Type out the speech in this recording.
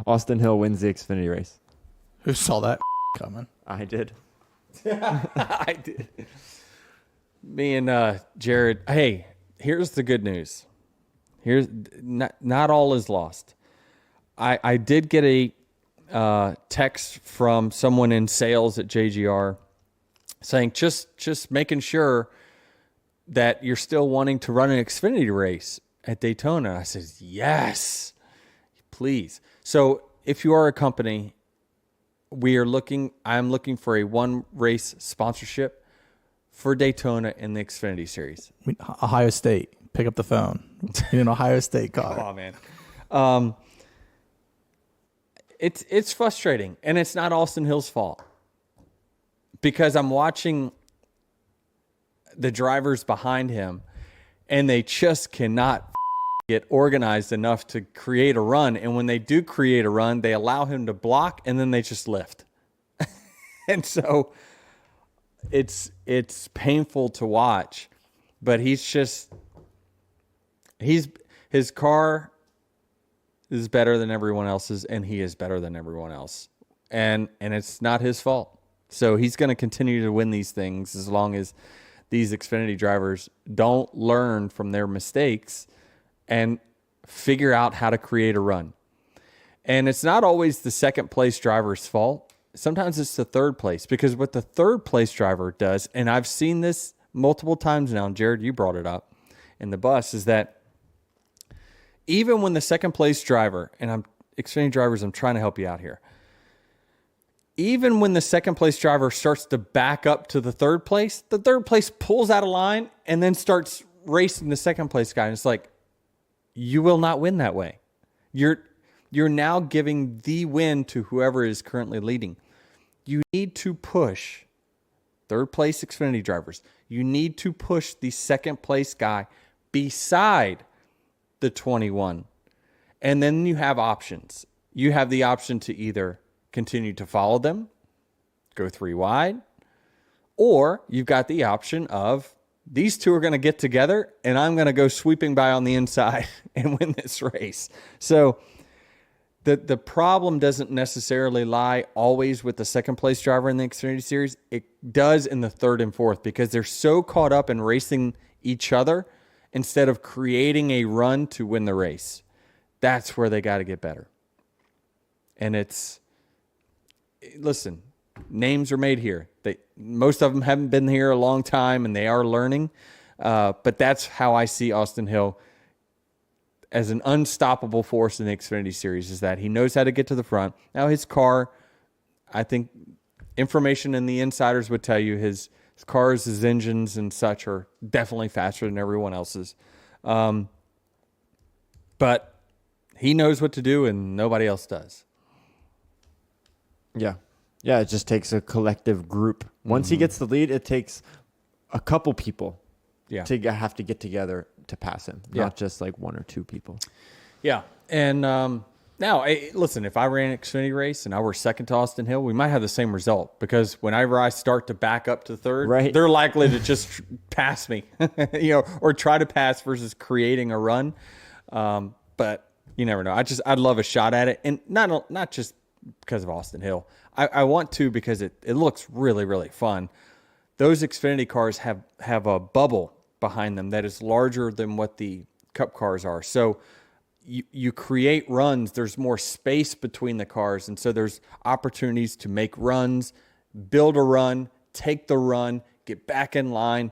Austin Hill wins the Xfinity race. Who saw that coming? I did. I did. Me and Jared. Hey, here's the good news. Here's not all is lost. I did get a text from someone in sales at JGR saying just making sure that you're still wanting to run an Xfinity race at Daytona. I said, yes, please. So if you are a company, I'm looking for a one race sponsorship for Daytona in the Xfinity series. Ohio State, pick up the phone. You an Ohio State car. Oh man. It's frustrating, and it's not Austin Hill's fault, because I'm watching the drivers behind him, and they just cannot get organized enough to create a run. And when they do create a run, they allow him to block, and then they just lift. And so it's painful to watch, but his car is better than everyone else's, and he is better than everyone else. And it's not his fault. So he's going to continue to win these things as long as these Xfinity drivers don't learn from their mistakes and figure out how to create a run. And it's not always the second place driver's fault. Sometimes it's the third place, because what the third place driver does, and I've seen this multiple times now, and Jared, you brought it up in the bus, is that even when the second place driver, and Xfinity drivers, I'm trying to help you out here. Even when the second place driver starts to back up to the third place pulls out of line and then starts racing the second place guy. And it's like, you will not win that way. You're now giving the win to whoever is currently leading. You need to push third place Xfinity drivers. You need to push the second place guy beside the 21. And then you have options. You have the option to either continue to follow them, go 3 wide, or you've got the option of these two are going to get together and I'm going to go sweeping by on the inside and win this race. So the problem doesn't necessarily lie always with the second place driver in the Xfinity series. It does in the third and fourth, because they're so caught up in racing each other instead of creating a run to win the race. That's where they got to get better. And listen, names are made here. Most of them haven't been here a long time, and they are learning. But that's how I see Austin Hill as an unstoppable force in the Xfinity series, is that he knows how to get to the front. Now his car, I think information in the insiders would tell you his cars, his engines and such are definitely faster than everyone else's. But he knows what to do and nobody else does. Yeah. Yeah, it just takes a collective group. Once he gets the lead, it takes a couple people to have to get together to pass him, not just like one or two people. Yeah. And now, listen, if I ran an Xfinity race and I were second to Austin Hill, we might have the same result, because whenever I start to back up to third, they're likely to just pass me, or try to pass versus creating a run. But you never know. I'd love a shot at it. And not just because of Austin Hill. I want to, because it looks really, really fun. Those Xfinity cars have a bubble behind them that is larger than what the Cup cars are. So you create runs. There's more space between the cars. And so there's opportunities to make runs, build a run, take the run, get back in line,